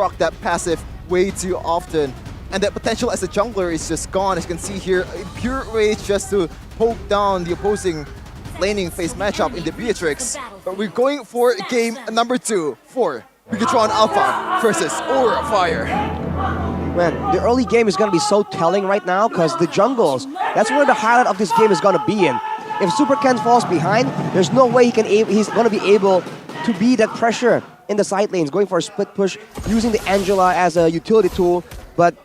proc that passive way too often. And that potential as a jungler is just gone. As you can see here, pure rage just to poke down the opposing laning phase matchup in the Beatrix. But we're going for game number 2 for BIGETRON Alpha versus Aura Fire. Man, the early game is going to be so telling right now because the jungles, that's where the highlight of this game is going to be in. If Super Ken falls behind, there's no way he's going to be able to beat that pressure in the side lanes, going for a split push, using the Angela as a utility tool. But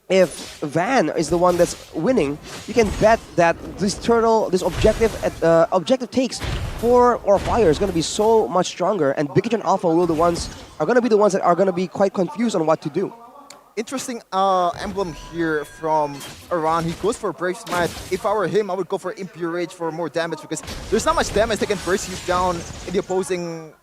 if Van is the one that's winning, you can bet that this objective takes for Aura Fire is going to be so much stronger, and BIGETRON Alpha are going to be the ones that are going to be quite confused on what to do. Interesting emblem here from Aran. He goes for Brave Smite. If I were him, I would go for Impure Rage for more damage because there's not much damage that can burst you down in the opposing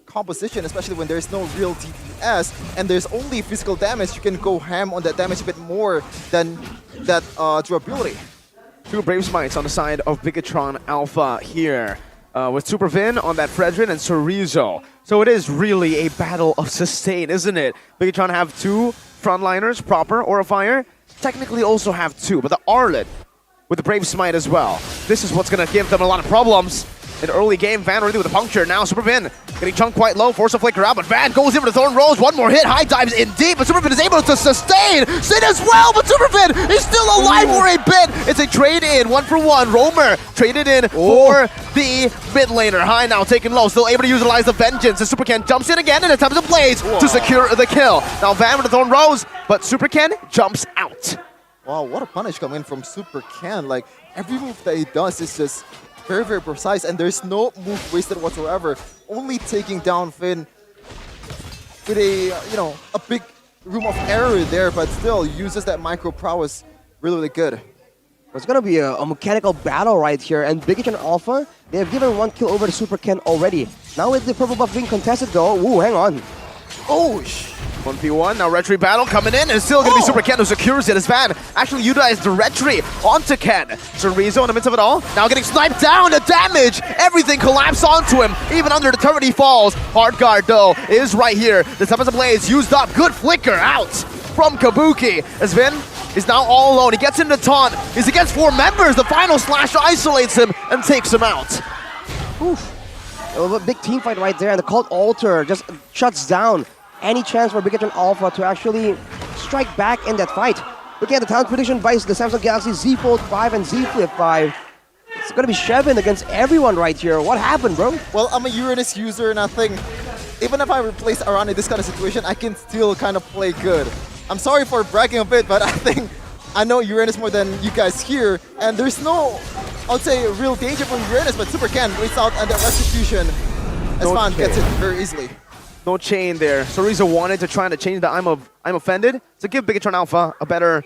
composition, especially when there's no real DPS and there's only physical damage. You can go ham on that damage a bit more than that durability. 2 Brave Smites on the side of BIGETRON Alpha here. With Super Vin on that Fredrin and Chorizo. So it is really a battle of sustain, isn't it? BIGETRON have 2 frontliners proper, Aura Fire. Technically also have 2, but the Arlet with the Brave Smite as well. This is what's going to give them a lot of problems. In early game, Van already with a puncture. Now Super Vin getting chunked quite low, force a flicker out, but Van goes in for the Thorn Rose. One more hit, high dives in deep, but Super Vin is able to sustain. Sin as well, but Super Vin is still alive for a bit. It's a trade-in, 1-for-1. Roamer traded in for the mid laner. High now taken low, still able to utilize the Vengeance. And Super Ken jumps in again and attempts to blaze to secure the kill. Now Van with the Thorn Rose, but Super Ken jumps out. Wow, what a punish coming in from Super Ken. Like, every move that he does is just very, very precise, and there's no move wasted whatsoever. Only taking down Finn with a, a big room of error there, but still uses that micro prowess really, really good. It's going to be a mechanical battle right here, and BIGETRON Alpha, they have given 1 kill over to Super Ken already. Now with the purple buff being contested though, ooh, hang on. Oh, 1v1, now Retry battle coming in, and it's still going to be Super Ken who secures it as Van actually utilized the Retry onto Ken. Chorizo in the midst of it all, now getting sniped down, the damage, everything collapsed onto him, even under the turret he falls. Hard guard though is right here, the Tempest Blaze used up, good flicker out from Kabuki as Vin is now all alone. He gets into taunt, he's against 4 members, the final slash isolates him and takes him out. Oof. A big team fight right there, and the Cult Altar just shuts down any chance for BIGETRON Alpha to actually strike back in that fight. Looking at the talent prediction by the Samsung Galaxy Z Fold 5 and Z Flip 5. It's going to be Shevin against everyone right here. What happened, bro? Well, I'm a Uranus user, and I think even if I replace Aran in this kind of situation, I can still kind of play good. I'm sorry for bragging a bit, but I think I know Uranus more than you guys here, and there's no, I would say, real danger from Uranus, but Super Ken waits out and that Restitution, Esfand gets it very easily. No chain there. Chorizo wanted to try to change the I'm offended to give BIGETRON Alpha a better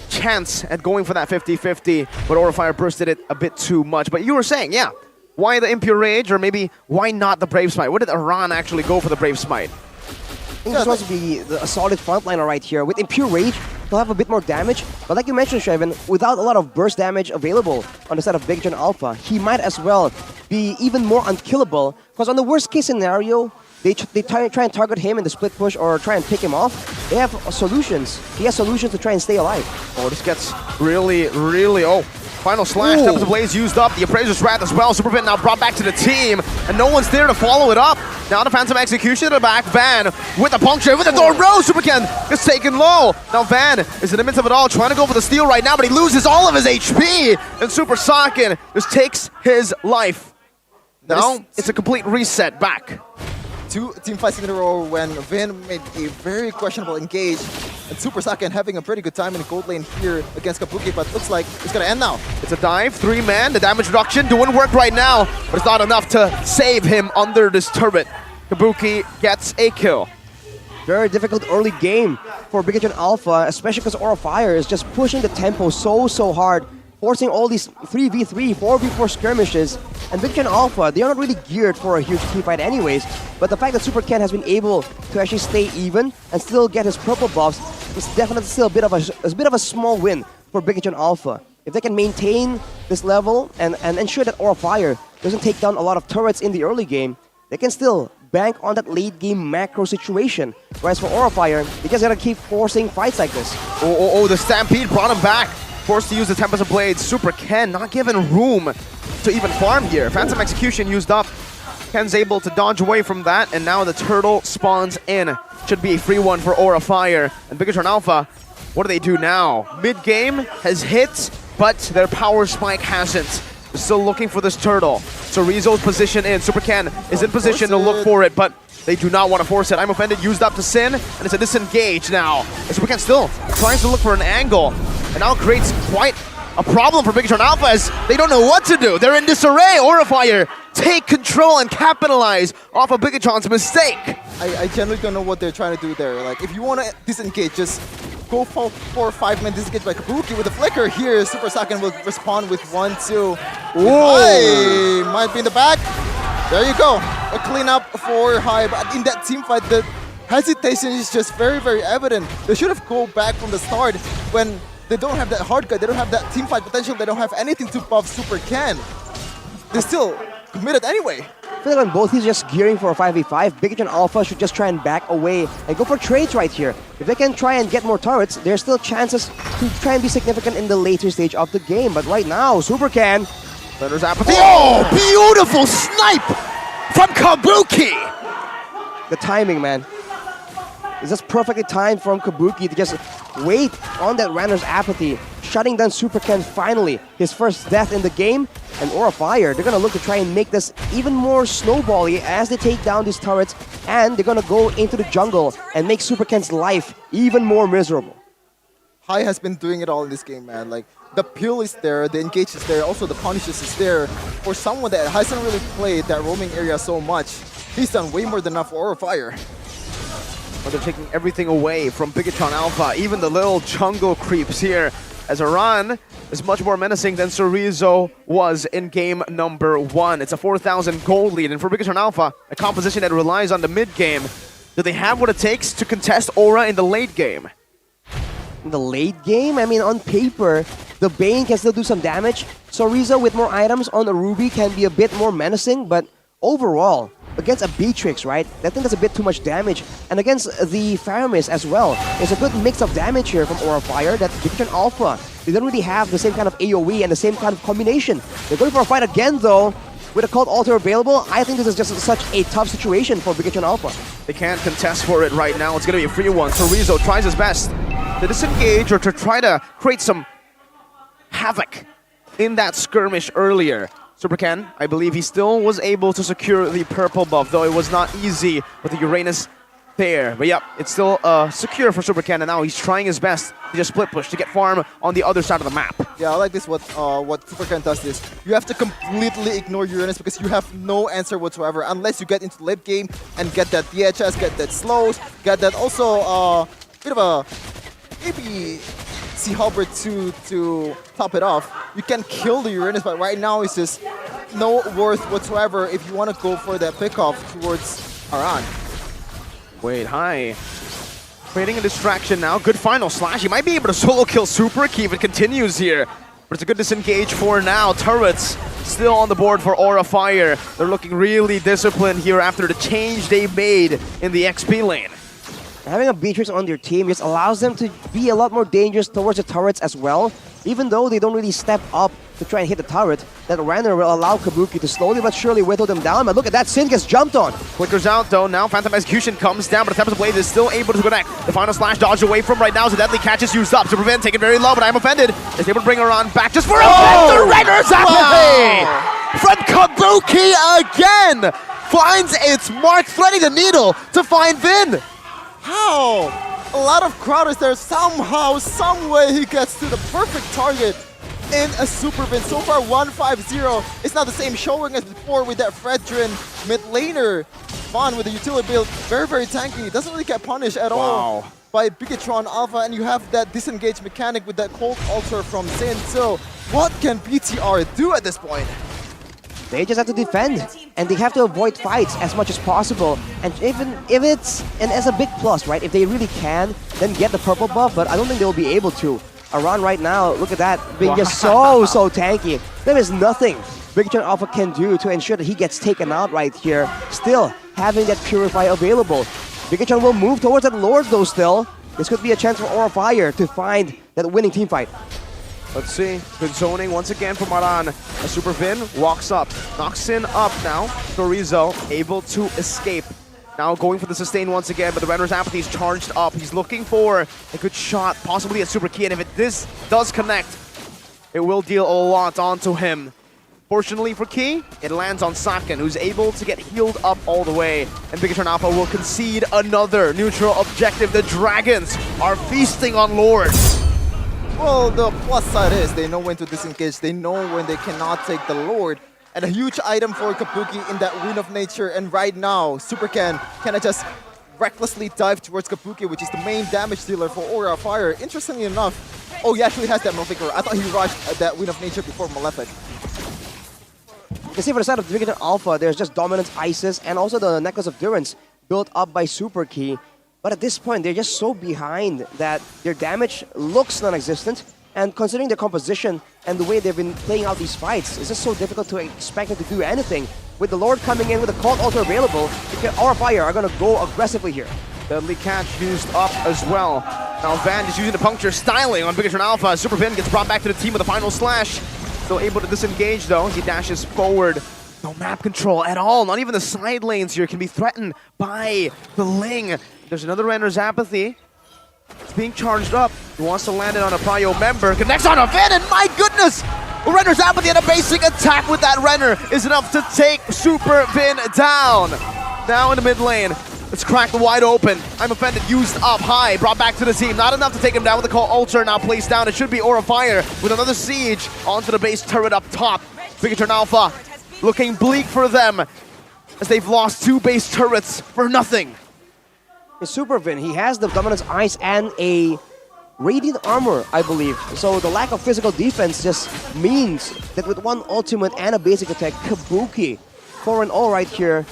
chance at going for that 50-50, but Aura Fire bursted it a bit too much. But you were saying, yeah, why the Impure Rage, or maybe why not the Brave Smite? Why did Aran actually go for the Brave Smite? I think this wants to be a solid frontliner right here. With Impure Rage, he'll have a bit more damage, but like you mentioned, Shevin, without a lot of burst damage available on the side of BIGETRON Alpha, he might as well be even more unkillable, because on the worst case scenario, they try and target him in the split push or try and pick him off. They have solutions. He has solutions to try and stay alive. Oh, this gets really, final slash. Tempest Blaze used up. The Appraiser's Wrath as well. Super Vin now brought back to the team, and no one's there to follow it up. Now the Phantom Execution at the back. Van with the puncture, with the Thorn Rose. Super Ken gets taken low. Now Van is in the midst of it all, trying to go for the steal right now, but he loses all of his HP. And Super Saiyan just takes his life. Now it's a complete reset back. 2 team fights in a row when Vin made a very questionable engage, and Super Saiyan having a pretty good time in the gold lane here against Kabuki, but looks like it's gonna end now. It's a dive, 3-man, the damage reduction doing work right now, but it's not enough to save him under this turret. Kabuki gets a kill. Very difficult early game for BIGETRON Alpha, especially because Aura Fire is just pushing the tempo so hard, forcing all these 3v3, 4v4 skirmishes. And BIGETRON Alpha, they are not really geared for a huge team fight anyways, but the fact that Super Ken has been able to actually stay even and still get his purple buffs is definitely still a bit of a small win for BIGETRON Alpha. If they can maintain this level and ensure that Aura Fire doesn't take down a lot of turrets in the early game, they can still bank on that late game macro situation. Whereas for OraFire, they just gotta keep forcing fights like this. Oh, the Stampede brought him back. Forced to use the Tempest of Blades. Super Ken not given room to even farm here. Phantom Execution used up. Ken's able to dodge away from that, and now the turtle spawns in. Should be a free one for OraFire. And BIGETRON Alpha, what do they do now? Mid-game has hit, but their power spike hasn't. They're still looking for this turtle. So Rizzo's position in. Super Ken is in position to look for it, but they do not want to force it. I'm offended, used up to Sin, and it's a disengage now. And Super Ken still tries to look for an angle, and now creates quite a problem for BIGETRON Alpha as they don't know what to do. They're in disarray. OraFire take control and capitalize off of BIGETRON's mistake. I generally don't know what they're trying to do there. Like, if you want to disengage, just go for 4 or 5 minute disengage by Kabuki with a flicker here. Super Saiyan will respond with 1-2. Hai might be in the back. There you go. A cleanup for Hai. But in that team fight, the hesitation is just very, very evident. They should have go back from the start when they don't have that hard cut. They don't have that team fight potential. They don't have anything to buff Super Ken. They still committed anyway. I feel like on both, he's just gearing for a 5v5. BIGETRON Alpha should just try and back away and go for trades right here. If they can try and get more turrets, there's still chances to try and be significant in the later stage of the game. But right now, Super Ken. Thunder's apathy. Oh, beautiful snipe from Kabuki. The timing, man. It's just perfectly timed from Kabuki to just wait on that Rander's apathy, shutting down Super Ken finally, his first death in the game. And OraFire, they're gonna look to try and make this even more snowbally as they take down these turrets, and they're gonna go into the jungle and make Super Ken's life even more miserable. Hai has been doing it all in this game, man. Like, the peel is there, the engage is there, also the punishes is there. For someone that hasn't really played that roaming area so much, he's done way more than enough for OraFire. But they're taking everything away from BIGETRON Alpha, even the little jungle creeps here, as Aran is much more menacing than Cerezo was in game number 1. It's a 4,000 gold lead, and for BIGETRON Alpha, a composition that relies on the mid-game. Do they have what it takes to contest Aura in the late game? In the late game, I mean, on paper, the Bane can still do some damage. Cerezo with more items on the Ruby can be a bit more menacing, but overall, against a Beatrix, right? I think that's a bit too much damage. And against the Faramis as well, there's a good mix of damage here from OraFire that BIGETRON Alpha, they don't really have the same kind of AoE and the same kind of combination. They're going for a fight again, though. With a Cult Altar available, I think this is just such a tough situation for BIGETRON Alpha. They can't contest for it right now. It's going to be a free one. Cerezo tries his best to disengage or to try to create some havoc in that skirmish earlier. Super Ken, I believe he still was able to secure the purple buff, though it was not easy with the Uranus there. But yep, it's still secure for Super Ken, and now he's trying his best to just split push to get farm on the other side of the map. Yeah, I like this. What Super Ken does is you have to completely ignore Uranus because you have no answer whatsoever unless you get into the late game and get that DHS, get that slows, get that also bit of a maybe Sea Halberd to top it off. You can kill the Uranus, but right now it's just no worth whatsoever if you want to go for that pickoff towards Aran. Wait, Hai. Creating a distraction now. Good final slash. He might be able to solo kill Super Key if it continues here. But it's a good disengage for now. Turrets still on the board for OraFire. They're looking really disciplined here after the change they made in the XP lane. Having a Beatrix on their team just allows them to be a lot more dangerous towards the turrets as well. Even though they don't really step up to try and hit the turret, that Ranner will allow Kabuki to slowly but surely whittle them down. But look at that, Sin gets jumped on. Flickers out though, now Phantom Execution comes down, but the Tempest Blade is still able to connect. The final slash dodged away from right now, so deadly catch is used up. Super Vin taken very low, but I'm offended. Is able to bring her on back just for a the Renner's apathy! From Kabuki again! Finds its mark, threading the needle to find Vin. How? A lot of crowders there. Somehow, some way he gets to the perfect target in a Super Vin. So far, 1-5-0. It's not the same showing as before with that Fredrin mid laner. Fun with the utility build. Very, very tanky. Doesn't really get punished at all by BIGETRON Alpha. And you have that disengage mechanic with that Cold Altar from Sin. So what can BTR do at this point? They just have to defend, and they have to avoid fights as much as possible. And even if it's, and as a big plus, right? If they really can, then get the purple buff, but I don't think they'll be able to. Aran right now, look at that, being just so tanky. There is nothing BIGETRON Alpha can do to ensure that he gets taken out right here. Still, having that Purify available. BIGETRON will move towards that Lord though still. This could be a chance for Aura Fire to find that winning team fight. Let's see. Good zoning once again from Aran. A Super Vin walks up, knocks in up now. Chorizo able to escape. Now going for the sustain once again, but the Renner's Apathy is charged up. He's looking for a good shot, possibly a super key, and if this does connect, it will deal a lot onto him. Fortunately for Key, it lands on Saken, who's able to get healed up all the way, and BIGETRON Alpha will concede another neutral objective. The Dragons are feasting on Lords. Well, the plus side is they know when to disengage, they know when they cannot take the Lord. And a huge item for Kabuki in that Wind of Nature, and right now, Supercan kind of just recklessly dive towards Kabuki, which is the main damage dealer for Aura Fire. Interestingly enough, oh, he actually has that Malefic. I thought he rushed that Wind of Nature before Malefic. You can see for the side of BIGETRON Alpha, there's just Dominance Isis and also the Necklace of Durance built up by Super Key. But at this point, they're just so behind that their damage looks non-existent. And considering their composition and the way they've been playing out these fights, it's just so difficult to expect them to do anything. With the Lord coming in with a Cult Altar available, Aura Fire are going to go aggressively here. Deadly Catch used up as well. Now Van is using the puncture styling on BIGETRON Alpha. Super Vin gets brought back to the team with a final slash. Still able to disengage though. He dashes forward. No map control at all. Not even the side lanes here can be threatened by the Ling. There's another Renner's Apathy. It's being charged up. He wants to land it on a Prio member. Connects on a Vin, and my goodness! Renner's Apathy and a basic attack with that Renner is enough to take Super Vin down. Now in the mid lane. It's cracked wide open. I'm offended, used up high, brought back to the team. Not enough to take him down with the Call Altar now placed down. It should be Aura Fire with another siege onto the base turret up top. BIGETRON Alpha looking bleak for them as they've lost 2 base turrets for nothing. Super Vin, he has the Dominance Ice and a Radiant Armor, I believe. So the lack of physical defense just means that with one ultimate and a basic attack, Kabuki, 4-0 right here,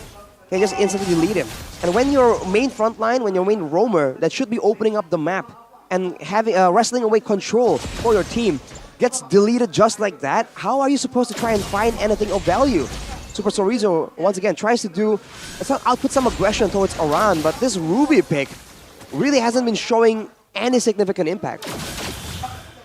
can just instantly delete him. And when your main frontline, when your main roamer, that should be opening up the map and having wrestling away control for your team, gets deleted just like that, how are you supposed to try and find anything of value? Super Chorizo, once again, tries to output some aggression towards Aran, but this Ruby pick really hasn't been showing any significant impact.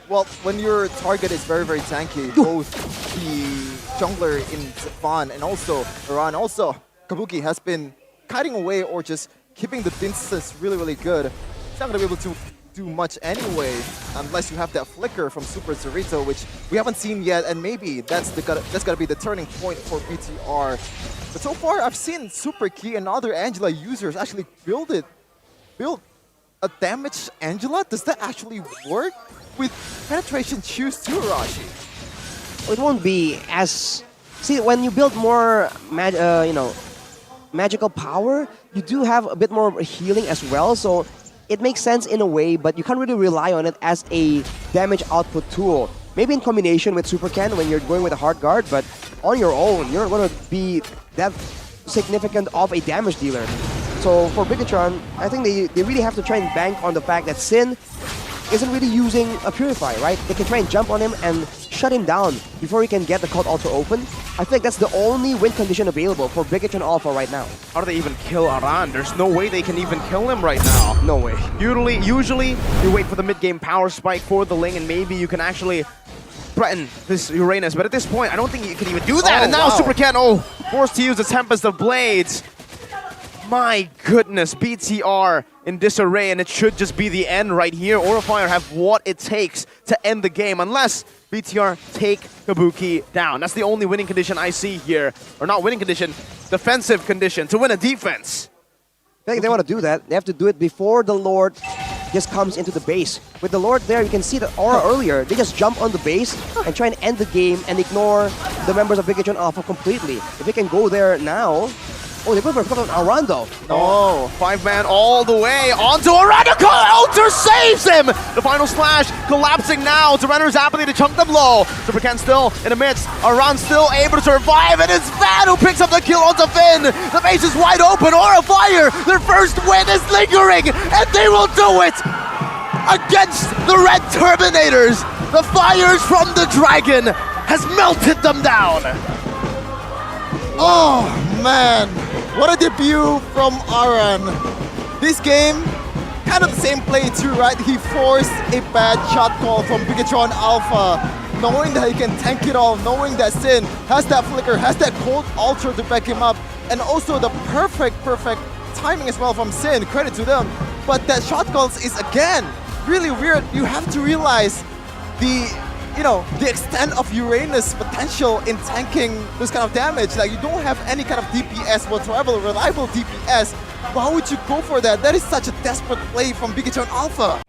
Well, when your target is very, very tanky, both the jungler in Van and also Aran, also Kabuki has been kiting away or just keeping the distance really, really good. He's not going to be able to do much anyway, unless you have that flicker from Super Zorito, which we haven't seen yet, and maybe that's gotta be the turning point for BTR. But so far, I've seen Super Key and other Angela users actually build a damaged Angela. Does that actually work with penetration choose to Arashi? It won't be as... See, when you build more magical power, you do have a bit more healing as well, so it makes sense in a way, but you can't really rely on it as a damage output tool. Maybe in combination with Supercan when you're going with a hard guard, but on your own, you're not going to be that significant of a damage dealer. So for BIGETRON, I think they really have to try and bank on the fact that Sin isn't really using a Purify, right? They can try and jump on him and shut him down before he can get the Cult Altar open. I think that's the only win condition available for BIGETRON Alpha right now. How do they even kill Aran? There's no way they can even kill him right now. No way. Usually you wait for the mid-game power spike for the Ling, and maybe you can actually threaten this Uranus. But at this point, I don't think you can even do that. And now wow. Supercan, forced to use the Tempest of Blades. My goodness, BTR in disarray, and it should just be the end right here. Aura Fire have what it takes to end the game, unless BTR take Kabuki down. That's the only winning condition I see here. Or not winning condition, defensive condition to win a defense. I think if they want to do that, they have to do it before the Lord just comes into the base. With the Lord there, you can see that Aura earlier, they just jump on the base and try and end the game and ignore the members of BIGETRON Alpha completely. If they can go there now... Oh, they put on Aran though. Oh, 5-man all the way onto Aran. Altar saves him! The final slash collapsing now to Renner's Apathy to chunk them low. Supercan still in the midst. Aran still able to survive, and it's Van who picks up the kill onto Finn. The base is wide open. Aura Fire, their first win is lingering, and they will do it against the Red Terminators. The fires from the dragon has melted them down. Oh man, what a debut from Aran. This game, kind of the same play too, right? He forced a bad shot call from BIGETRON Alpha, knowing that he can tank it all, knowing that Sin has that flicker, has that cold ultra to back him up, and also the perfect timing as well from Sin, credit to them. But that shot calls is again really weird. You have to realize the extent of Uranus' potential in tanking this kind of damage. Like, you don't have any kind of DPS whatsoever, reliable DPS. Why would you go for that? That is such a desperate play from BIGETRON Alpha.